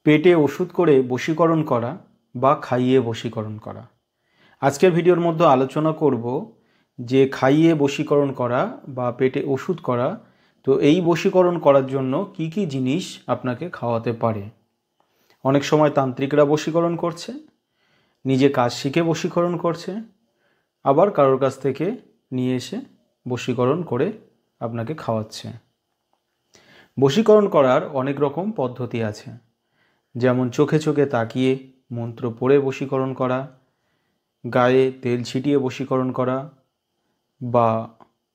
পেটে ওষুধ করে বশীকরণ করা বা খাইয়ে বশীকরণ করা। আজকের ভিডিওর মধ্যে আলোচনা করব যে খাইয়ে বশীকরণ করা বা পেটে ওষুধ করা, তো এই বশীকরণ করার জন্য কি কি জিনিস আপনাকে খাওয়াতে পারে। অনেক সময় তান্ত্রিকরা বশীকরণ করছে, নিজে কাজ শিখে বশীকরণ করছে, আবার কারোর কাছ থেকে নিয়ে এসে বশীকরণ করে আপনাকে খাওয়াচ্ছে। বশীকরণ করার অনেক রকম পদ্ধতি আছে, যেমন চোখে চোখে তাকিয়ে মন্ত্র পড়ে বশীকরণ করা, গায়ে তেল ছিটিয়ে বশীকরণ করা, বা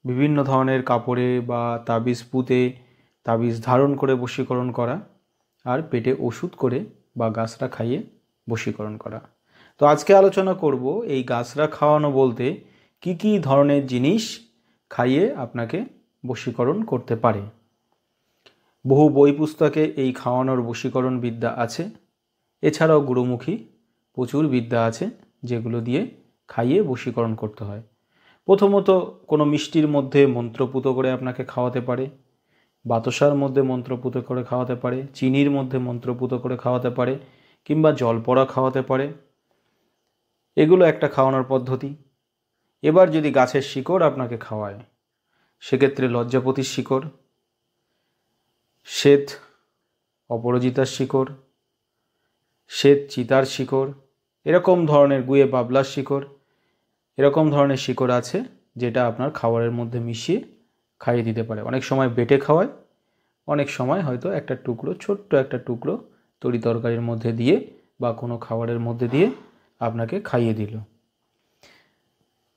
বিভিন্ন ধরনের কাপড়ে বা তাবিজ পুঁতে তাবিজ ধারণ করে বশীকরণ করা, আর পেটে ওষুধ করে বা গাছরা খাইয়ে বশীকরণ করা। তো আজকে আলোচনা করব এই গাছরা খাওয়ানো বলতে কি কি ধরনের জিনিস খাইয়ে আপনাকে বশীকরণ করতে পারে। বহু বই পুস্তকে এই খাওয়ানোর বশীকরণ বিদ্যা আছে। এছাড়াও গুরুমুখী প্রচুর বিদ্যা আছে যেগুলো দিয়ে খাইয়ে বশীকরণ করতে হয়। প্রথমত কোনো মিষ্টির মধ্যে মন্ত্রপুত করে আপনাকে খাওয়াতে পারে, বাতাসার মধ্যে মন্ত্রপুত করে খাওয়াতে পারে, চিনির মধ্যে মন্ত্রপুত করে খাওয়াতে পারে, কিংবা জল পড়া খাওয়াতে পারে। এগুলো একটা খাওয়ানোর পদ্ধতি। এবার যদি গাছের শিকড় আপনাকে খাওয়ায়, সেক্ষেত্রে লজ্জাপতির শিকড়, শ্বেত অপরাজিতার শিকড়, শ্বেত চিতার শিকড়, এরকম ধরনের গুয়ে বাবলার শিকড়, এরকম ধরনের শিকড় আছে যেটা আপনার খাবারের মধ্যে মিশিয়ে খাইয়ে দিতে পারে। অনেক সময় বেটে খাওয়ায়, অনেক সময় হয়তো একটা টুকরো, ছোট্ট একটা টুকরো তরি তরকারির মধ্যে দিয়ে বা কোনো খাবারের মধ্যে দিয়ে আপনাকে খাইয়ে দিল।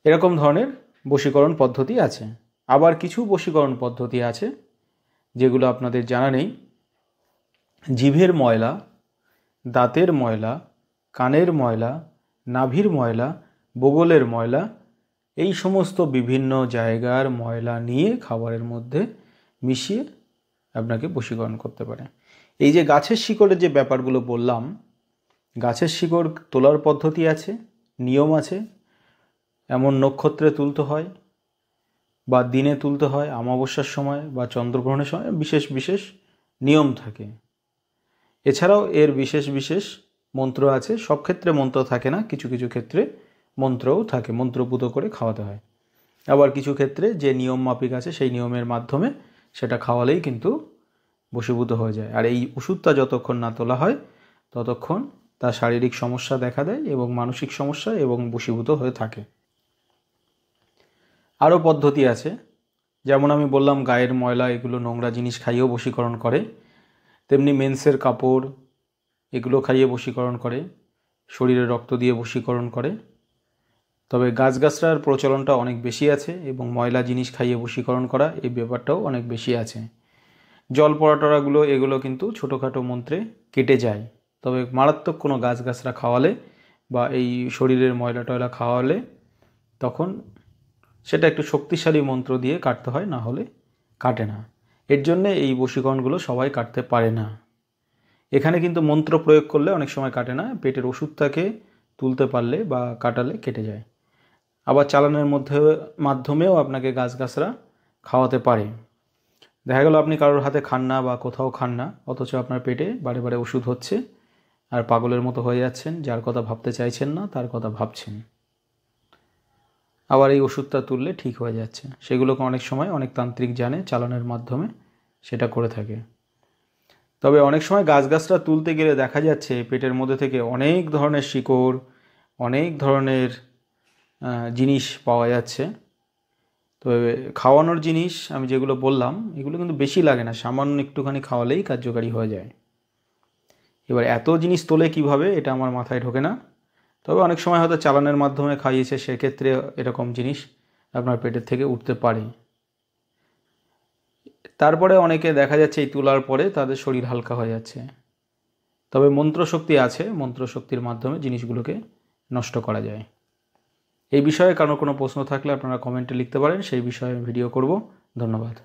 এরকম ধরনের বশীকরণ পদ্ধতি আছে। আবার কিছু বশীকরণ পদ্ধতি আছে যেগুলো আপনাদের জানা নেই। জিভের ময়লা, দাঁতের ময়লা, কানের ময়লা, নাভির ময়লা, বগলের ময়লা, এই সমস্ত বিভিন্ন জায়গার ময়লা নিয়ে খাবারের মধ্যে মিশিয়ে আপনাকে বশীকরণ করতে পারে। এই যে গাছের শিকড়ের যে ব্যাপারগুলো বললাম, গাছের শিকড় তোলার পদ্ধতি আছে, নিয়ম আছে। এমন নক্ষত্রে তুলতে হয় বা দিনে তুলতে হয়, অমাবস্যার সময় বা চন্দ্রগ্রহণের সময় বিশেষ বিশেষ নিয়ম থাকে। এছাড়াও এর বিশেষ বিশেষ মন্ত্র আছে। সব ক্ষেত্রে মন্ত্র থাকে না, কিছু কিছু ক্ষেত্রে মন্ত্রও থাকে, মন্ত্রপুত করে খাওয়াতে হয়। আবার কিছু ক্ষেত্রে যে নিয়ম মাফিক আছে সেই নিয়মের মাধ্যমে সেটা খাওয়ালেই কিন্তু বশীভূত হয়ে যায়। আর এই ওষুধটা যতক্ষণ না তোলা হয় ততক্ষণ তার শারীরিক সমস্যা দেখা দেয় এবং মানসিক সমস্যা এবং বশীভূত হয়ে থাকে। আরও পদ্ধতি আছে, যেমন আমি বললাম গায়ের ময়লা, এগুলো নোংরা জিনিস খাইয়েও বশীকরণ করে। তেমনি মেন্সের কাপড়, এগুলো খাইয়ে বশীকরণ করে, শরীরে রক্ত দিয়ে বশীকরণ করে। তবে গাছগাছরার প্রচলনটা অনেক বেশি আছে এবং ময়লা জিনিস খাইয়ে বশীকরণ করা এই ব্যাপারটাও অনেক বেশি আছে। জল পড়াটরাগুলো এগুলো কিন্তু ছোটোখাটো মন্ত্রে কেটে যায়। তবে মারাত্মক কোনো গাছগাছরা খাওয়ালে বা এই শরীরের ময়লা টয়লা খাওয়ালে তখন সেটা একটু শক্তিশালী মন্ত্র দিয়ে কাটতে হয়, না হলে কাটে না। এর জন্যে এই বশীকরণগুলো সবাই কাটতে পারে না। এখানে কিন্তু মন্ত্র প্রয়োগ করলে অনেক সময় কাটে না, পেটের ওষুধটাকে তুলতে পারলে বা কাটালে কেটে যায়। আবার চালানের মাধ্যমেও আপনাকে গাছগাছরা খাওয়াতে পারে। দেখা গেল আপনি কারোর হাতে খান না বা কোথাও খান না, অথচ আপনার পেটে বারে বারে ওষুধ হচ্ছে আর পাগলের মতো হয়ে যাচ্ছেন, যার কথা ভাবতে চাইছেন না তার কথা ভাবছেন। আবার এই ওষুধটা তুললে ঠিক হয়ে যাচ্ছে। সেগুলোকে অনেক সময় অনেক তান্ত্রিক জানে, চালানের মাধ্যমে সেটা করে থাকে। তবে অনেক সময় গাছগাছরা তুলতে গেলে দেখা যাচ্ছে পেটের মধ্যে থেকে অনেক ধরনের শিকড়, অনেক ধরনের জিনিস পাওয়া যাচ্ছে। তো খাওয়ানোর জিনিস আমি যেগুলো বললাম এগুলো কিন্তু বেশি লাগে না, সামান্য একটুখানি খাওয়ালেই কার্যকারী হয়ে যায়। এবার এত জিনিস তোলে কিভাবে এটা আমার মাথায় ঢোকে না। তবে অনেক সময় হয়তো চালানের মাধ্যমে খাইয়েছে, সেক্ষেত্রে এরকম জিনিস আপনার পেটের থেকে উঠতে পারে। তারপরে অনেকে দেখা যাচ্ছে এই তোলার পরে তাদের শরীর হালকা হয়ে যাচ্ছে। তবে মন্ত্রশক্তি আছে, মন্ত্রশক্তির মাধ্যমে জিনিসগুলোকে নষ্ট করা যায়। এই বিষয়ে কারো কোনো প্রশ্ন থাকলে আপনারা কমেন্টে লিখতে পারেন, সেই বিষয়ে ভিডিও করব। ধন্যবাদ।